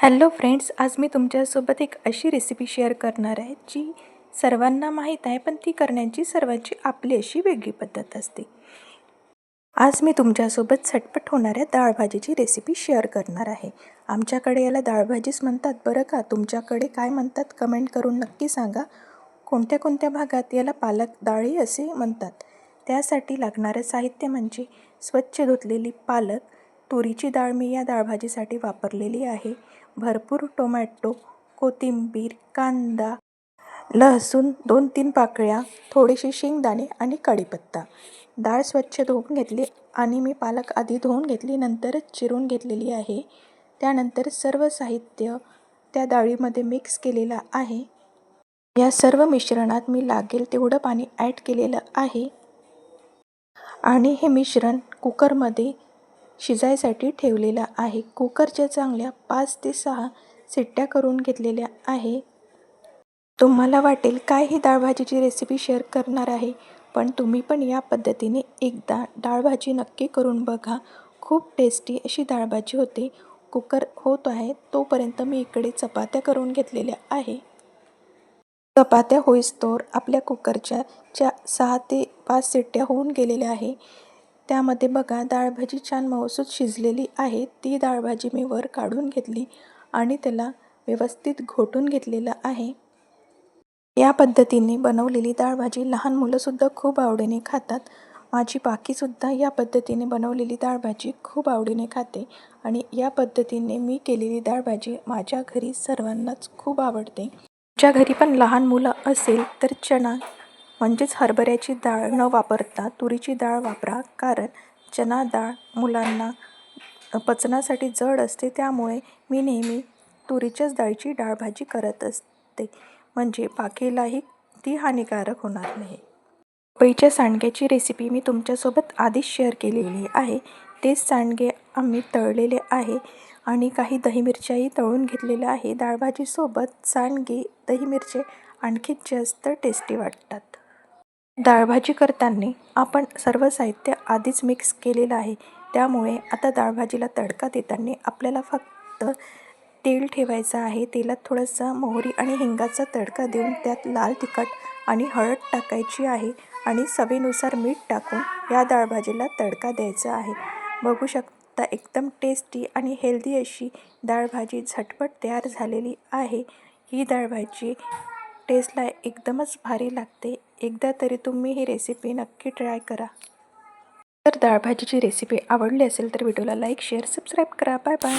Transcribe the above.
Hello friends, आज मी तुमच्यासोबत एक अशी रेसिपी शेअर करणार आहे जी सर्वांना माहीत आहे, पण ती करण्याची सर्वांची आपली अशी वेगळी पद्धत असते. आज मी तुमच्यासोबत झटपट होणाऱ्या डाळभाजीची रेसिपी शेअर करणार आहे. आमच्याकडे याला डाळभाजीच म्हणतात बरं का. तुमच्याकडे काय म्हणतात कमेंट करून नक्की सांगा. कोणत्या कोणत्या भागात याला पालक डाळी असे म्हणतात. त्यासाठी लागणारं साहित्य म्हणजे स्वच्छ धुतलेली पालक, तुरीची डाळ मी या डाळभाजीसाठी वापरलेली आहे, भरपूर टोमॅटो, कोथिंबीर, कांदा, लसूण 2-3 पाकळ्या, थोडेसे शेंगदाणे आणि कढीपत्ता. डाळ स्वच्छ धुवून घेतली आणि मी पालक आधी धुवून घेतली, नंतरच चिरून घेतलेली आहे. त्यानंतर सर्व साहित्य त्या डाळीमध्ये मिक्स केलेलं आहे. या सर्व मिश्रणात मी लागेल तेवढं पाणी ॲड केलेलं आहे आणि हे मिश्रण कुकरमध्ये शिजायसाठी ठेवलेलं आहे. कुकरच्या चांगल्या 5 ते 6 शिट्ट्या करून घेतलेल्या आहे. तुम्हाला वाटेल काय ही डाळभाजीची रेसिपी शेअर करणार आहे, पण तुम्ही पण या पद्धतीने एकदा डाळभाजी नक्की करून बघा. खूप टेस्टी अशी डाळभाजी होते. कुकर होत आहे तोपर्यंत मी इकडे चपात्या करून घेतलेल्या आहे. चपात्या होईस्तोवर आपल्या कुकरच्या 6 ते 5 शिट्ट्या होऊन गेलेल्या आहे. त्यामध्ये बघा डाळभाजी छान मऊसूत शिजलेली आहे. ती डाळभाजी मी वर काढून घेतली आणि त्याला व्यवस्थित घोटून घेतलेलं आहे. या पद्धतीने बनवलेली डाळभाजी लहान मुलंसुद्धा खूप आवडीने खातात. माझी बाकीसुद्धा या पद्धतीने बनवलेली डाळभाजी खूप आवडीने खाते आणि या पद्धतीने मी केलेली डाळभाजी माझ्या घरी सर्वांनाच खूप आवडते. तुमच्या घरी पण लहान मुलं असेल तर चणा म्हणजेच हरभऱ्याची डाळ न वापरता तुरीची डाळ वापरा, कारण चणा डाळ मुलांना पचनासाठी जड असते. त्यामुळे मी नेहमी तुरीच्याच डाळीची डाळभाजी करत असते, म्हणजे बाकीलाही ती हानिकारक होणार नाही. पपईच्या सांडग्याची रेसिपी मी तुमच्यासोबत आधीच शेअर केलेली आहे. तेच सांडगे आम्ही तळलेले आहे आणि काही दही मिरच्याही तळून घेतलेल्या आहे. डाळभाजीसोबत सांडगे दही मिरचे आणखीच जास्त टेस्टी वाटतात. डाळभाजी करताना आपण सर्व साहित्य आधीच मिक्स केलेलं आहे, त्यामुळे आता डाळभाजीला तडका देताना आपल्याला फक्त तेल ठेवायचं आहे. तेलात थोडासा मोहरी आणि हिंगाचा तडका देऊन त्यात लाल तिखट आणि हळद टाकायची आहे आणि चवीनुसार मीठ टाकून या डाळभाजीला तडका द्यायचा आहे. बघू शकता एकदम टेस्टी आणि हेल्दी अशी डाळभाजी झटपट तयार झालेली आहे. ही डाळभाजी टेस्टला एकदमच भारी लागते. एकदा तरी तुम्ही ही रेसिपी नक्की ट्राय करा. जर डाळभाजीची रेसिपी आवडली असेल तर व्हिडिओला लाईक, शेअर, सबस्क्राईब करा. Bye bye.